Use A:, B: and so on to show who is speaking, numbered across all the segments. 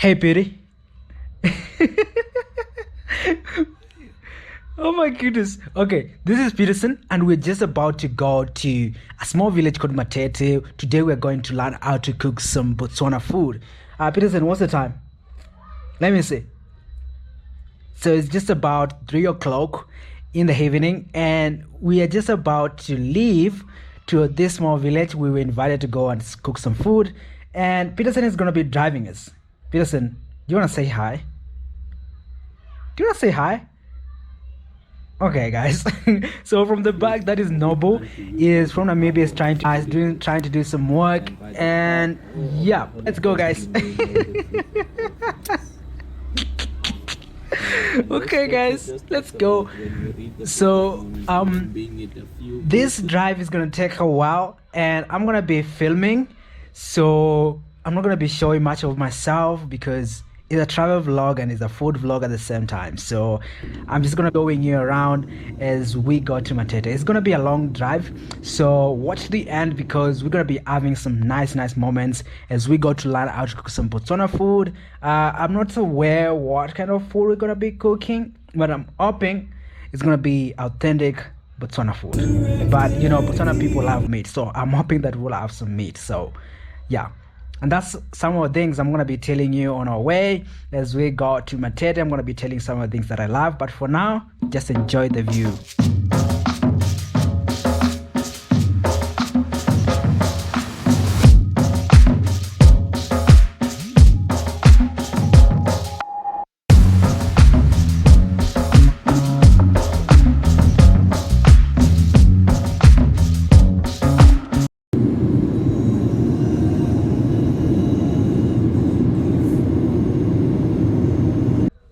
A: Hey, Piri. Oh my goodness. Okay, this is Peterson, and we're just about to go to a small village called Matete. Today, we're going to learn how to cook some Botswana food. Peterson, what's the time? Let me see. So it's just about 3 o'clock in the evening, and we are just about to leave to this small village. We were invited to go and cook some food, and Peterson is going to be driving us. Peterson, do you want to say hi? Do you want to say hi? Okay, guys. So from the back, that is Noble. He is from Namibia. Is trying to do some work, and yeah, let's go, guys. Okay, guys, let's go. So this drive is gonna take a while, and I'm gonna be filming, so I'm not gonna be showing much of myself because it's a travel vlog and it's a food vlog at the same time. So I'm just gonna be showing you around as we go to Matete. It's gonna be a long drive, so watch the end because we're gonna be having some nice moments as we go to learn how to cook some Botswana food. I'm not aware what kind of food we're gonna be cooking, but I'm hoping it's gonna be authentic Botswana food. But you know, Botswana people love meat, so I'm hoping that we'll have some meat. So yeah, and that's some of the things I'm going to be telling you on our way as we go to Matete. I'm going to be telling some of the things that I love, but for now, just enjoy the view.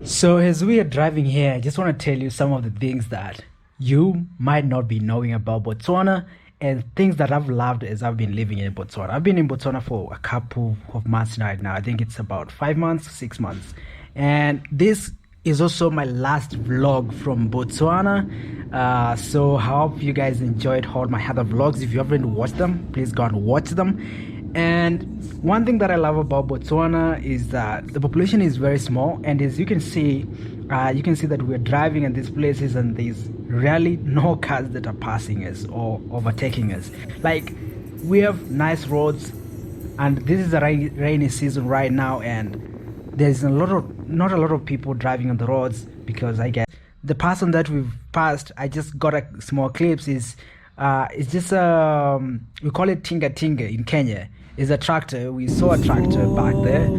A: So as we are driving here, I just want to tell you some of the things that you might not be knowing about Botswana and things that I've loved as I've been living in Botswana. I've been in Botswana for a couple of months right now. I think it's about 5 months, 6 months. And this is also my last vlog from Botswana. So I hope you guys enjoyed all my other vlogs. If you haven't watched them, please go and watch them. And one thing that I love about Botswana is that the population is very small, and as you can see that we're driving in these places and there's really no cars that are passing us or overtaking us. Like, we have nice roads, and this is a rainy season right now, and there's not a lot of people driving on the roads because I guess the person that we've passed, I just got a small clips, is it's just we call it tinga tinga in Kenya. It's a tractor. We saw a tractor back there.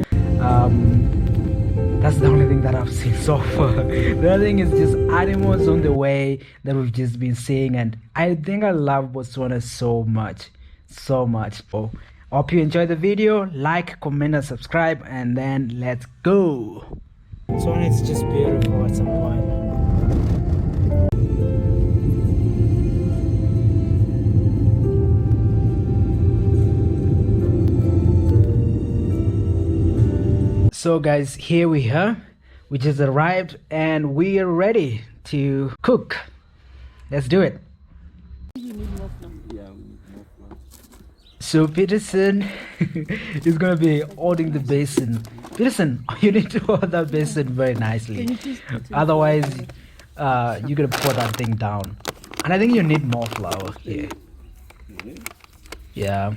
A: That's the only thing that I've seen so far. The other thing is just animals on the way that we've just been seeing, and I think I love Botswana so much. So hope you enjoy the video. Like, comment, and subscribe, and then let's go. Botswana is just beautiful at some point. So guys, here we are. We just arrived and we are ready to cook. Let's do it. So Peterson is gonna be holding the basin. Peterson, you need to hold that basin very nicely. Otherwise, you're gonna pour that thing down. And I think you need more flour here. Yeah.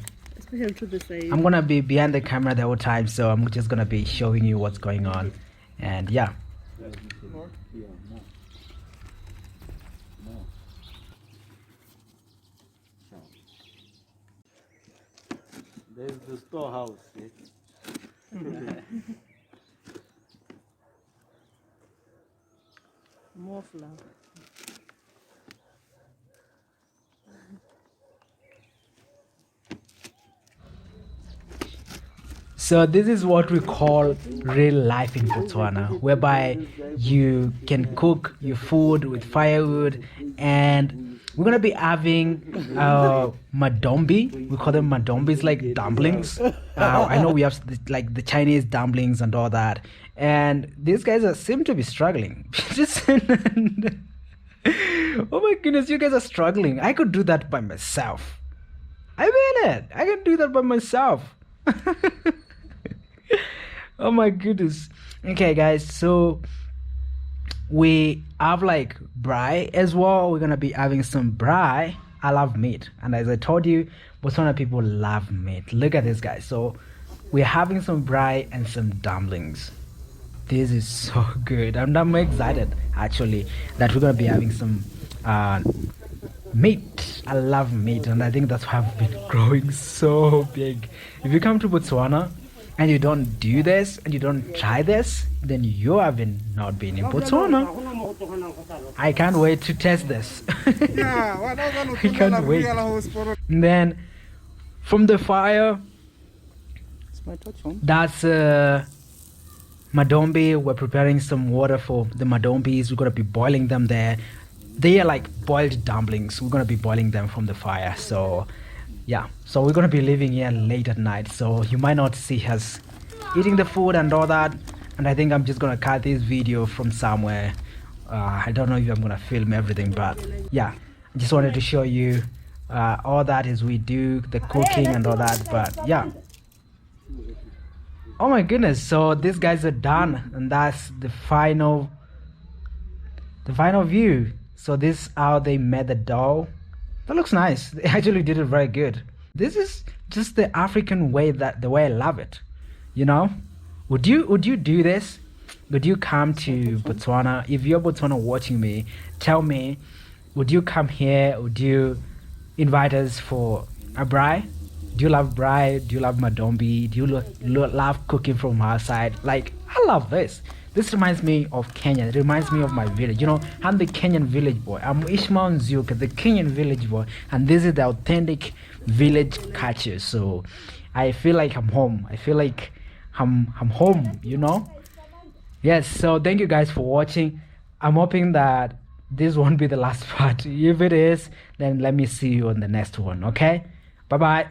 A: I'm gonna be behind the camera the whole time, so I'm just gonna be showing you what's going on. And yeah,
B: there's the storehouse.
C: More flour.
A: so this is what we call real life in Botswana, whereby you can cook your food with firewood. And we're gonna be having madombi. We call them madombis, like dumplings. I know we have like the Chinese dumplings and all that, and these guys seem to be struggling. Oh my goodness, you guys are struggling. I could do that by myself. I mean it. I can do that by myself. Oh my goodness. Okay, guys, so we have like braai as well. We're gonna be having some braai. I love meat, and as I told you, Botswana people love meat. Look at this, guys. So we're having some braai and some dumplings. This is so good. I'm excited actually that we're gonna be having some meat. I love meat, and I think that's why I've been growing so big. If you come to Botswana and you don't do this and you don't try this, then you haven't not been in Botswana. I can't wait to test this. I can't wait. And then from the fire, that's madombi. We're preparing some water for the madombis. We're gonna be boiling them there. They are like boiled dumplings. We're gonna be boiling them from the fire. So yeah, so we're gonna be leaving here late at night, so you might not see us eating the food and all that. And I think I'm just gonna cut this video from somewhere. I don't know if I'm gonna film everything, but yeah, I just wanted to show you all that as we do the cooking and all that. But yeah, oh my goodness, so these guys are done, and that's the final view. So this is how they made the dough. That looks nice. They actually did it very good. This is just the African way, that the way I love it. You know, would you do this? Would you come to Botswana? If you're Botswana watching me, tell me, would you come here? Would you invite us for a braai? Do you love braai? Do you love madombi? Do you love cooking from our side? Like, I love this. This reminds me of Kenya. It reminds me of my village. You know, I'm the Kenyan village boy. I'm 𝙏𝙝𝙖𝙣𝙠, the Kenyan village boy. And this is the authentic village culture. So I feel like I'm home. I feel like I'm home, you know? Yes, so thank you guys for watching. I'm hoping that this won't be the last part. If it is, then let me see you on the next one, okay? Bye-bye.